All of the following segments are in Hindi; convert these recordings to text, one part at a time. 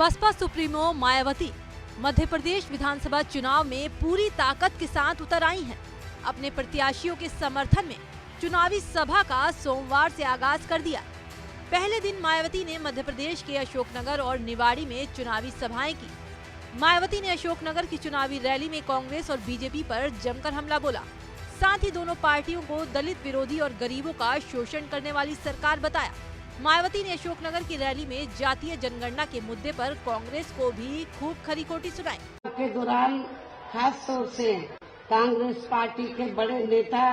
बसपा सुप्रीमो मायावती मध्य प्रदेश विधानसभा चुनाव में पूरी ताकत के साथ उतर आई हैं। अपने प्रत्याशियों के समर्थन में चुनावी सभा का सोमवार से आगाज कर दिया। पहले दिन मायावती ने मध्य प्रदेश के अशोकनगर और निवाड़ी में चुनावी सभाएं की। मायावती ने अशोकनगर की चुनावी रैली में कांग्रेस और बीजेपी पर जमकर हमला बोला। साथ ही दोनों पार्टियों को दलित विरोधी और गरीबों का शोषण करने वाली सरकार बताया। मायावती ने अशोकनगर की रैली में जातीय जनगणना के मुद्दे पर कांग्रेस को भी खूब खरी खोटी सुनाई। के दौरान खास तौर से कांग्रेस पार्टी के बड़े नेता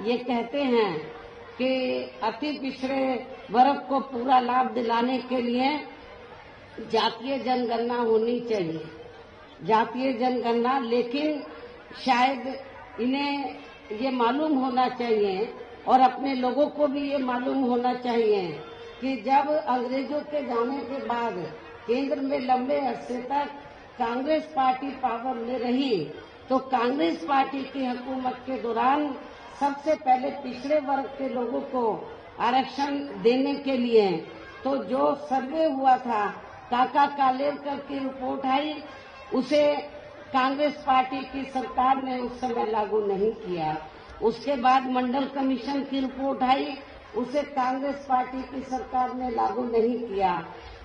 ये कहते हैं कि अति पिछड़े वर्ग को पूरा लाभ दिलाने के लिए जातीय जनगणना होनी चाहिए। जातीय जनगणना, लेकिन शायद इन्हें ये मालूम होना चाहिए और अपने लोगों को भी ये मालूम होना चाहिए कि जब अंग्रेजों के जाने के बाद केंद्र में लंबे अरसे तक कांग्रेस पार्टी पावर में रही, तो कांग्रेस पार्टी की हुकूमत के दौरान सबसे पहले पिछड़े वर्ग के लोगों को आरक्षण देने के लिए तो जो सर्वे हुआ था, काका कालेरकर की रिपोर्ट आई, उसे कांग्रेस पार्टी की सरकार ने उस समय लागू नहीं किया। उसके बाद मंडल कमीशन की रिपोर्ट आई, उसे कांग्रेस पार्टी की सरकार ने लागू नहीं किया।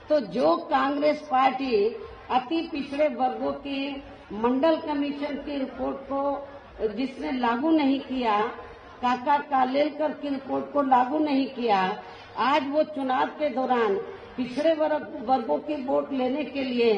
तो जो कांग्रेस पार्टी अति पिछड़े वर्गों की मंडल कमीशन की रिपोर्ट को जिसने लागू नहीं किया, काका कालेलकर की रिपोर्ट को लागू नहीं किया, आज वो चुनाव के दौरान पिछड़े वर्गों की वोट लेने के लिए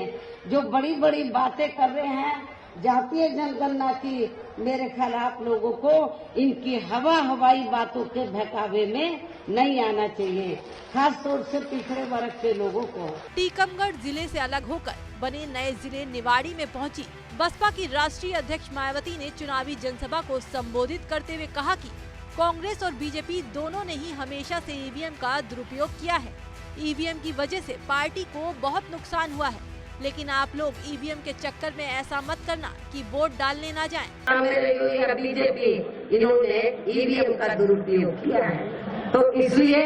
जो बड़ी बड़ी बातें कर रहे हैं जातीय जनगणना की, मेरे ख्याल आप लोगों को इनकी हवाई बातों के बहकावे में नहीं आना चाहिए, खास तौर से पिछड़े वर्ग के लोगों को। टीकमगढ़ जिले से अलग होकर बने नए जिले निवाड़ी में पहुंची बसपा की राष्ट्रीय अध्यक्ष मायावती ने चुनावी जनसभा को संबोधित करते हुए कहा कि कांग्रेस और बीजेपी दोनों ने ही हमेशा से ईवीएम का दुरुपयोग किया है। ईवीएम की वजह से पार्टी को बहुत नुकसान हुआ है, लेकिन आप लोग ईवीएम के चक्कर में ऐसा मत करना कि वोट डालने ना जाएं। बीजेपी इन्होंने ईवीएम का दुरुपयोग किया है, तो इसलिए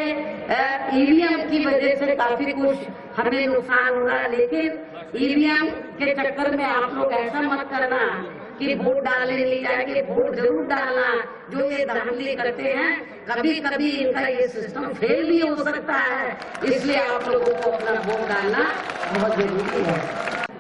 ईवीएम की वजह से काफी कुछ हमें नुकसान हुआ, लेकिन ईवीएम के चक्कर में आप लोग ऐसा मत करना कि वोट डालने नहीं जाएंगे। वोट जरूर डालना। जो ये धांधली करते हैं, कभी कभी इनका ये सिस्टम फेल भी हो सकता है, इसलिए आप लोगों को अपना वोट डालना बहुत जरूरी है।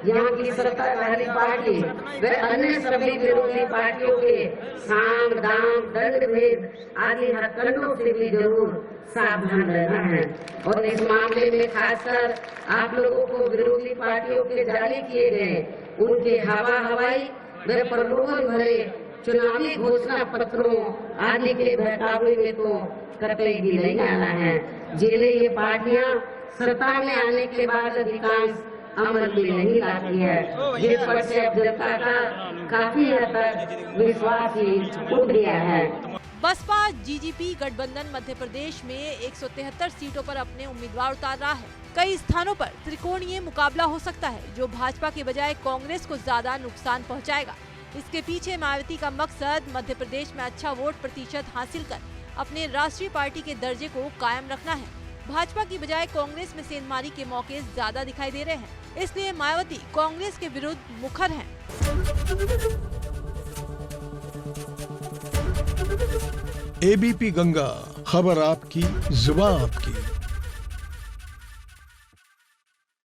यहाँ की सरकार वाली पार्टी व अन्य सभी विरोधी पार्टियों के साम दाम दंड भेद आदि हरकंडों से भी जरूर सावधान रहना है। और इस मामले में खासकर आप लोगों को विरोधी पार्टियों के जारी किए गए उनके हवाई व प्रलोभन भरे चुनावी घोषणा पत्रों आदि के बहकावे में तो कतई भी नहीं आना है। जिन्हें ये पार्टियां सत्ता में आने के बाद अधिकांश अमल में नहीं लाती है, जिस पर से जनता का काफी हद तक विश्वास ही उठ गया है। बसपा जीजीपी गठबंधन मध्य प्रदेश में 173 सीटों पर अपने उम्मीदवार उतार रहा है। कई स्थानों पर त्रिकोणीय मुकाबला हो सकता है, जो भाजपा के बजाय कांग्रेस को ज्यादा नुकसान पहुंचाएगा। इसके पीछे मायावती का मकसद मध्य प्रदेश में अच्छा वोट प्रतिशत हासिल कर अपने राष्ट्रीय पार्टी के दर्जे को कायम रखना है। भाजपा की बजाय कांग्रेस में सेंधमारी के मौके ज्यादा दिखाई दे रहे हैं, इसलिए मायावती कांग्रेस के विरुद्ध मुखर हैं। एबीपी गंगा, खबर आपकी, जुबान आपकी।